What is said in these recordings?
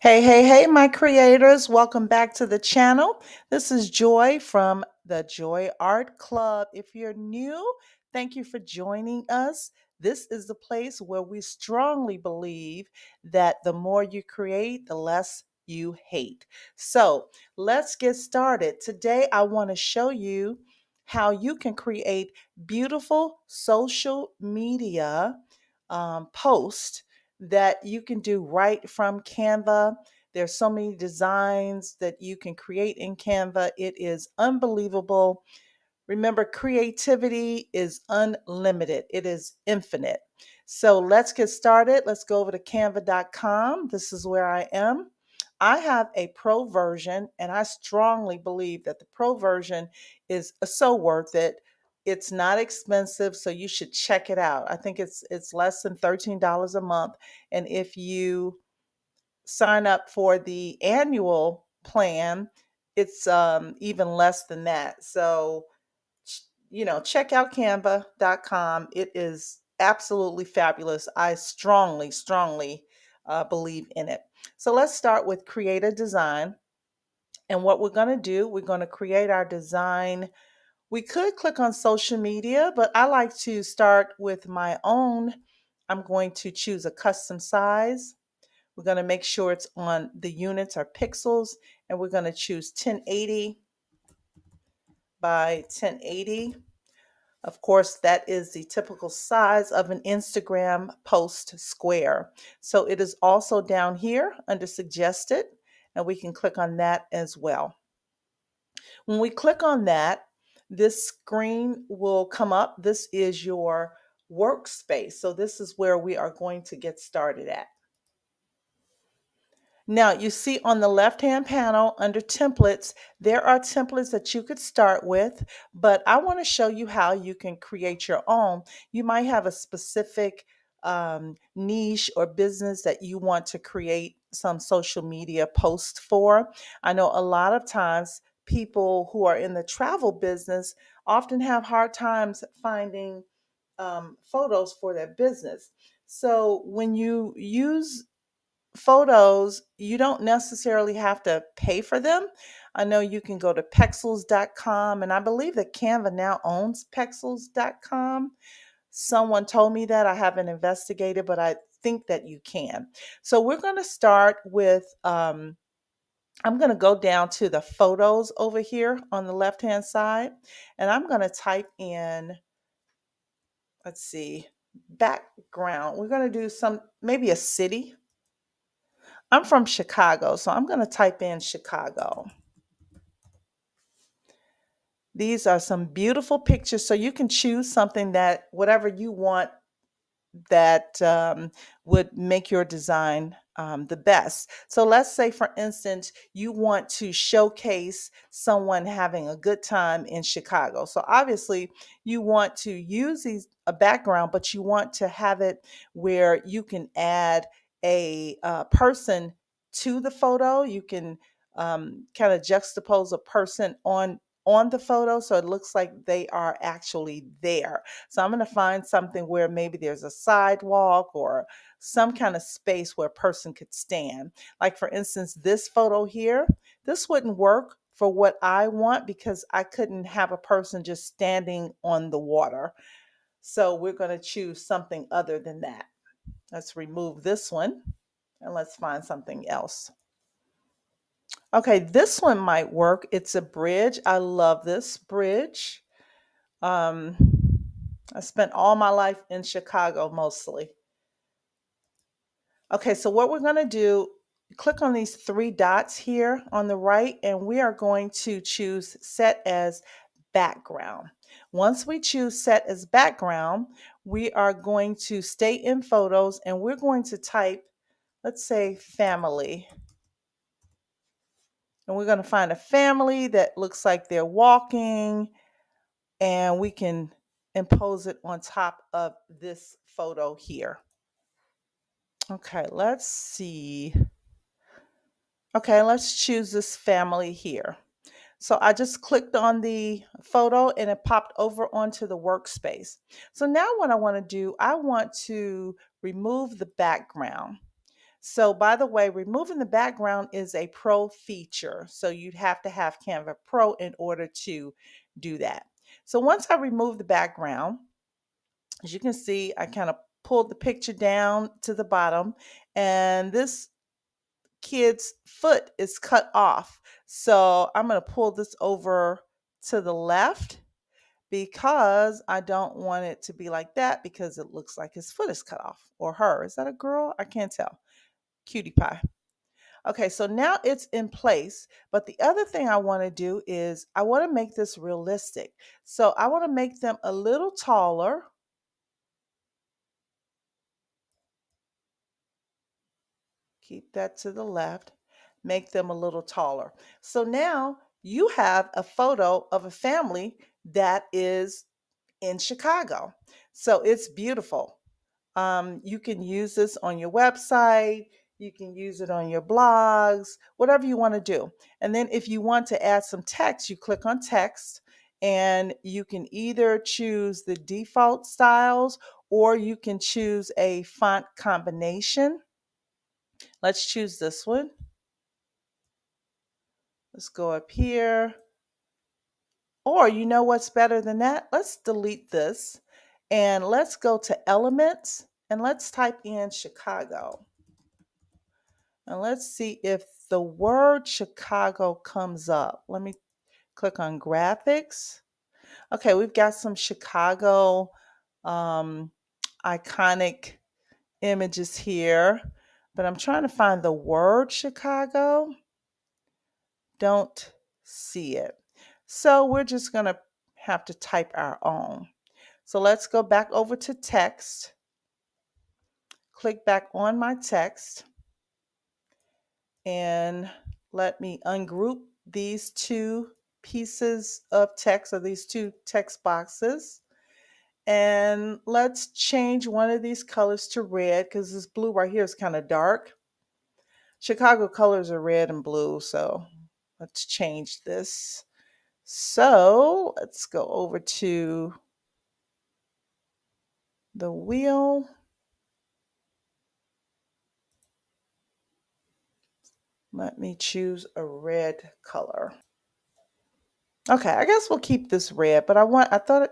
Hey, my creators. Welcome back to the channel. This is Joy from the Joy Art Club. If you're new, thank you for joining us. This is the place where we strongly believe that the more you create, the less you hate. So let's get started. Today, I want to show you how you can create beautiful social media posts that you can do right from Canva. There's so many designs that you can create in Canva. It is unbelievable. Remember, creativity is unlimited, it is infinite. So let's get started. Let's go over to canva.com. This is where I am. I have a pro version, and I strongly believe that the pro version is so worth it. It's not expensive, so you should check it out. I think it's less than $13 a month. And if you sign up for the annual plan, it's even less than that. So check out canva.com. It is absolutely fabulous. I strongly believe in it. So let's start with create a design. And what we're going to do, we're going to create our design. We could click on social media, but I like to start with my own. I'm going to choose a custom size. We're going to make sure it's on the units or pixels, and we're going to choose 1080 by 1080. Of course, that is the typical size of an Instagram post square. So it is also down here under suggested, and we can click on that as well. When we click on that, this screen will come up. This is your workspace. So this is where we are going to get started at. Now, you see on the left-hand panel under templates, there are templates that you could start with, but I want to show you how you can create your own. You might have a specific niche or business that you want to create some social media post for. I know a lot of times people who are in the travel business often have hard times finding photos for their business. So when you use photos, you don't necessarily have to pay for them. I know you can go to pexels.com, and I believe that Canva now owns pexels.com. Someone told me that. I haven't investigated, but I think that you can. So we're going to start with, I'm going to go down to the photos over here on the left hand side, and I'm going to type in, let's see, background. We're going to do maybe a city. I'm from Chicago, so I'm going to type in Chicago. These are some beautiful pictures, so you can choose something that whatever you want that would make your design the best. So let's say, for instance, you want to showcase someone having a good time in Chicago. So obviously, you want to use a background, but you want to have it where you can add a person to the photo. You can kind of juxtapose a person on the photo so it looks like they are actually there. So I'm going to find something where maybe there's a sidewalk or some kind of space where a person could stand. Like, for instance, this photo here, this wouldn't work for what I want because I couldn't have a person just standing on the water. So we're going to choose something other than that. Let's remove this one and let's find something else. Okay, this one might work. It's a bridge. I love this bridge. Um, I spent all my life in Chicago mostly. Okay, so what we're going to do, click on these three dots here on the right, and we are going to choose set as background. Once we choose set as background, we are going to stay in photos and we're going to type, let's say, family. And we're going to find a family that looks like they're walking, and we can impose it on top of this photo here. Okay, let's see. Okay, let's choose this family here. So I just clicked on the photo and it popped over onto the workspace. So now what I want to do, I want to remove the background. So, by the way, removing the background is a pro feature. So, you'd have to have Canva Pro in order to do that. So, once I remove the background, as you can see, I kind of pulled the picture down to the bottom, and this kid's foot is cut off. So, I'm going to pull this over to the left because I don't want it to be like that because it looks like his foot is cut off, or her. Is that a girl? I can't tell. Cutie pie. Okay, so now it's in place. But the other thing I want to do is I want to make this realistic. So I want to make them a little taller. Keep that to the left. Make them a little taller. So now you have a photo of a family that is in Chicago. So it's beautiful. You can use this on your website. You can use it on your blogs, whatever you want to do. And then if you want to add some text, you click on text and you can either choose the default styles or you can choose a font combination. Let's choose this one. Let's go up here. Or you know what's better than that? Let's delete this and let's go to elements and let's type in Chicago. And let's see if the word Chicago comes up. Let me click on graphics. Okay, we've got some Chicago um, iconic images here, but I'm trying to find the word Chicago. Don't see it. So we're just going to have to type our own. So let's go back over to text. Click back on my text. And let me ungroup these two pieces of text or these two text boxes. And let's change one of these colors to red because this blue right here is kind of dark. Chicago colors are red and blue, so let's change this. So let's go over to the wheel. Let me choose a red color. Okay, I guess we'll keep this red, but I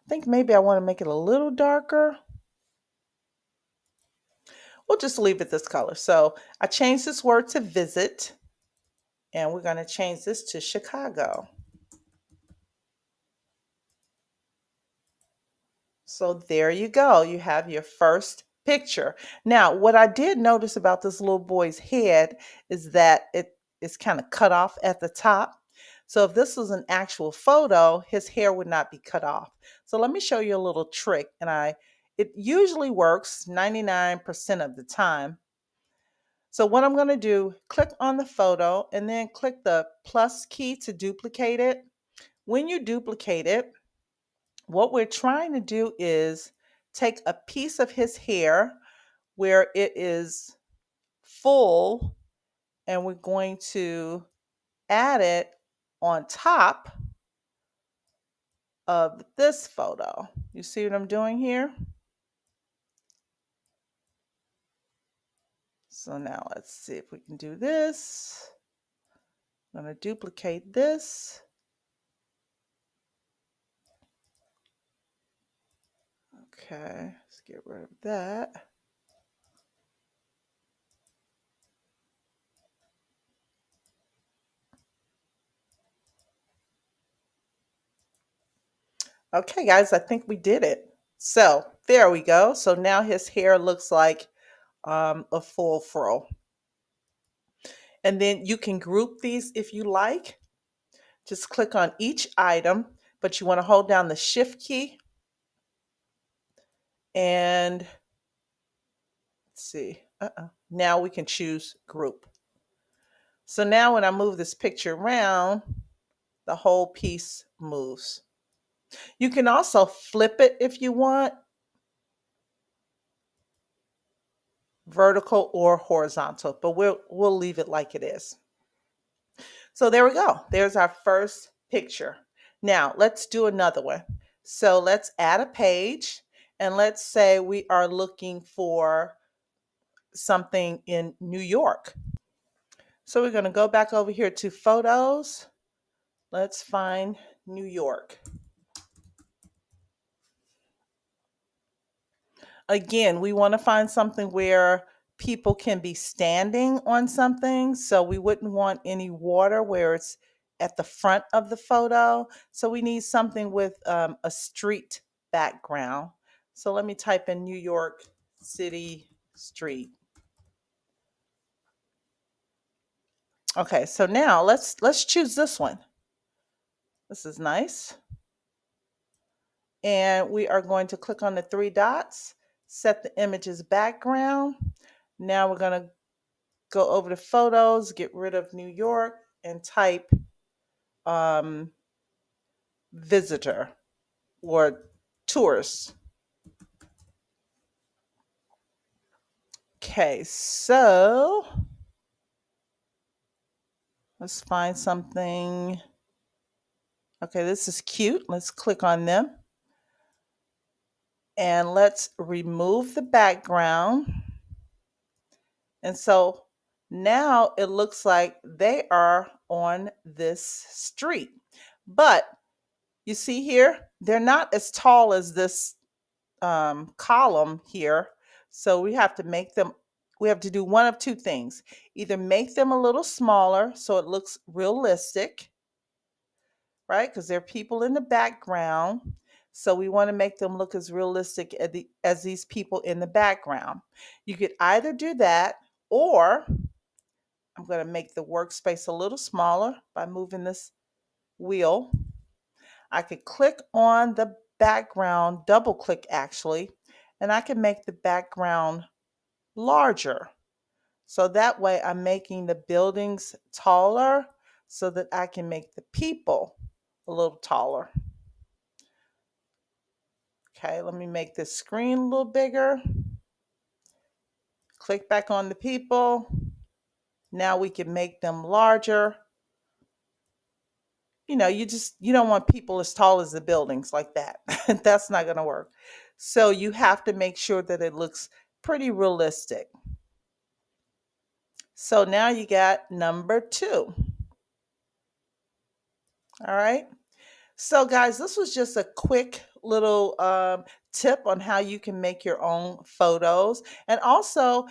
think maybe I want to make it a little darker. We'll just leave it this color. So I changed this word to visit, and we're going to change this to Chicago. So there you go. You have your first picture. Now, what I did notice about this little boy's head is that it is kind of cut off at the top. So if this was an actual photo, his hair would not be cut off. So let me show you a little trick, and it usually works 99% of the time. So what I'm going to do, click on the photo and then click the plus key to duplicate it. When you duplicate it, what we're trying to do is take a piece of his hair where it is full and we're going to add it on top of this photo. You see what I'm doing here? So now let's see if we can do this. I'm going to duplicate this. Okay, let's get rid of that. Okay, guys, I think we did it. So there we go. So now his hair looks like a full fro. And then you can group these if you like. Just click on each item, but you want to hold down the shift key. And let's see. Now we can choose group. So now when I move this picture around, the whole piece moves. You can also flip it if you want, vertical or horizontal, but we'll leave it like it is. So there we go. There's our first picture. Now let's do another one. So let's add a page and let's say we are looking for something in New York. So we're going to go back over here to photos. Let's find New York. Again, we want to find something where people can be standing on something. So we wouldn't want any water where it's at the front of the photo. So we need something with a street background. So let me type in New York City street. Okay, so now let's choose this one. This is nice. And we are going to click on the three dots, set the image's background. Now we're going to go over to photos, get rid of New York, and type um, visitor or tourist. Okay, so let's find something. Okay, this is cute. Let's click on them. And let's remove the background. And so now it looks like they are on this street. But you see here, they're not as tall as this column here. So we have to make them, we have to do one of two things. Either make them a little smaller so it looks realistic, right? Because there are people in the background. So we want to make them look as realistic as these people in the background. You could either do that, or I'm going to make the workspace a little smaller by moving this wheel. I could click on the background, double click actually, and I can make the background larger. So that way I'm making the buildings taller so that I can make the people a little taller. Okay, let me make this screen a little bigger. Click back on the people. Now we can make them larger. You don't want people as tall as the buildings like that. That's not going to work. So you have to make sure that it looks pretty realistic. So now you got number 2. All right. So guys, this was just a quick little tip on how you can make your own photos. And also,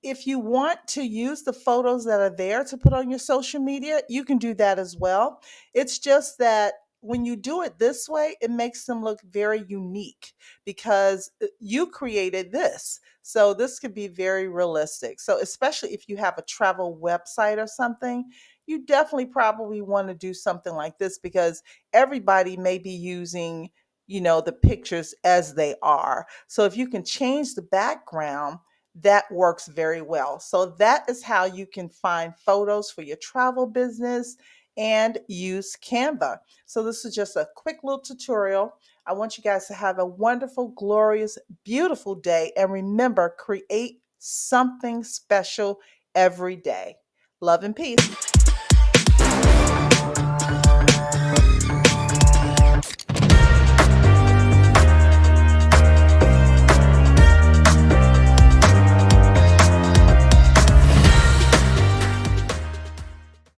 if you want to use the photos that are there to put on your social media, you can do that as well. It's just that when you do it this way, it makes them look very unique because you created this. So this could be very realistic. So especially if you have a travel website or something, you definitely probably want to do something like this because everybody may be using, the pictures as they are. So if you can change the background, that works very well. So that is how you can find photos for your travel business and use Canva. So this is just a quick little tutorial. I want you guys to have a wonderful, glorious, beautiful day. And remember, create something special every day. Love and peace.